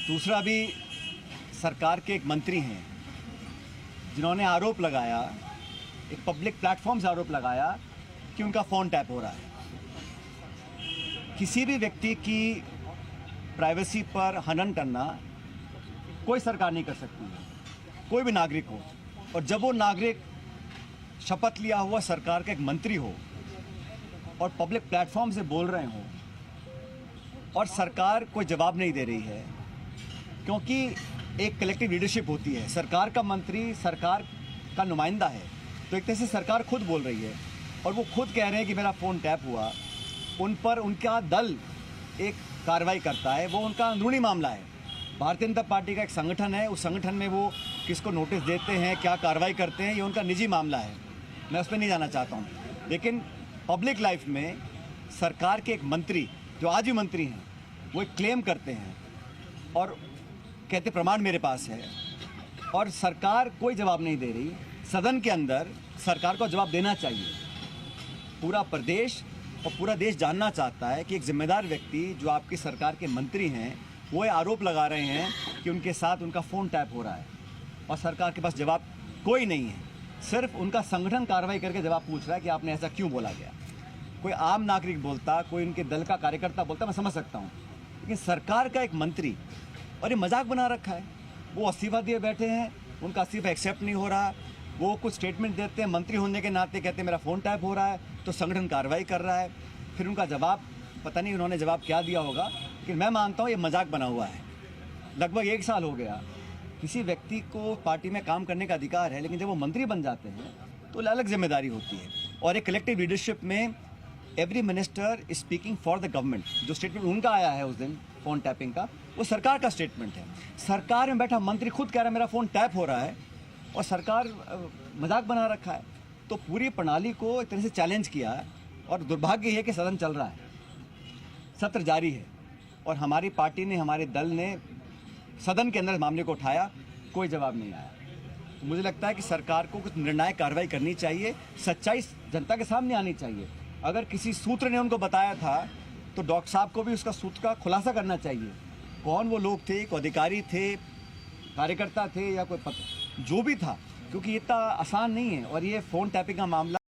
दूसरा भी सरकार के एक मंत्री हैं जिन्होंने आरोप लगाया, एक पब्लिक प्लेटफॉर्म से आरोप लगाया कि उनका फ़ोन टैप हो रहा है। किसी भी व्यक्ति की प्राइवेसी पर हनन करना कोई सरकार नहीं कर सकती है, कोई भी नागरिक हो। और जब वो नागरिक शपथ लिया हुआ सरकार का एक मंत्री हो और पब्लिक प्लेटफॉर्म से बोल रहे हो और सरकार कोई जवाब नहीं दे रही है, क्योंकि एक कलेक्टिव लीडरशिप होती है। सरकार का मंत्री सरकार का नुमाइंदा है, तो एक तरह से सरकार खुद बोल रही है और वो खुद कह रहे हैं कि मेरा फ़ोन टैप हुआ। उन पर उनका दल एक कार्रवाई करता है, वो उनका अंदरूनी मामला है। भारतीय जनता पार्टी का एक संगठन है, उस संगठन में वो किसको नोटिस देते हैं, क्या कार्रवाई करते हैं, ये उनका निजी मामला है, मैं उस पर नहीं जाना चाहता हूँ। लेकिन पब्लिक लाइफ में सरकार के एक मंत्री जो आज भी मंत्री हैं, वो एक क्लेम करते हैं और कहते प्रमाण मेरे पास है, और सरकार कोई जवाब नहीं दे रही। सदन के अंदर सरकार को जवाब देना चाहिए। पूरा प्रदेश और पूरा देश जानना चाहता है कि एक जिम्मेदार व्यक्ति जो आपकी सरकार के मंत्री हैं, वो ये आरोप लगा रहे हैं कि उनके साथ उनका फ़ोन टैप हो रहा है और सरकार के पास जवाब कोई नहीं है। सिर्फ उनका संगठन कार्रवाई करके जवाब पूछ रहा है कि आपने ऐसा क्यों बोला गया। कोई आम नागरिक बोलता, कोई उनके दल का कार्यकर्ता बोलता, मैं समझ सकता हूँ, लेकिन सरकार का एक मंत्री, और ये मजाक बना रखा है। वो इस्तीफा दिए बैठे हैं, उनका इस्तीफा एक्सेप्ट नहीं हो रहा, वो कुछ स्टेटमेंट देते हैं, मंत्री होने के नाते कहते हैं मेरा फ़ोन टैप हो रहा है, तो संगठन कार्रवाई कर रहा है। फिर उनका जवाब पता नहीं उन्होंने जवाब क्या दिया होगा, लेकिन मैं मानता हूँ ये मजाक बना हुआ है। लगभग 1 साल हो गया। किसी व्यक्ति को पार्टी में काम करने का अधिकार है, लेकिन जब वो मंत्री बन जाते हैं तो अलग जिम्मेदारी होती है। और एक कलेक्टिव लीडरशिप में every minister is speaking for the government. जो स्टेटमेंट उनका आया है उस दिन फ़ोन टैपिंग का, वो सरकार का स्टेटमेंट है। सरकार में बैठा मंत्री खुद कह रहा है मेरा फ़ोन टैप हो रहा है और सरकार मजाक बना रखा है। तो पूरी प्रणाली को एक तरह से चैलेंज किया है और दुर्भाग्य है कि सदन चल रहा है, सत्र जारी है और हमारी पार्टी ने, हमारे दल ने सदन के अंदर मामले को उठाया, कोई जवाब नहीं आया। तो मुझे लगता है कि सरकार को कुछ निर्णायक कार्रवाई करनी चाहिए, सच्चाई जनता के सामने आनी चाहिए। अगर किसी सूत्र ने उनको बताया था तो डॉक्टर साहब को भी उसका सूत्र का खुलासा करना चाहिए। कौन वो लोग थे, कोई अधिकारी थे, कार्यकर्ता थे या कोई जो भी था, क्योंकि इतना आसान नहीं है। और ये फ़ोन टैपिंग का मामला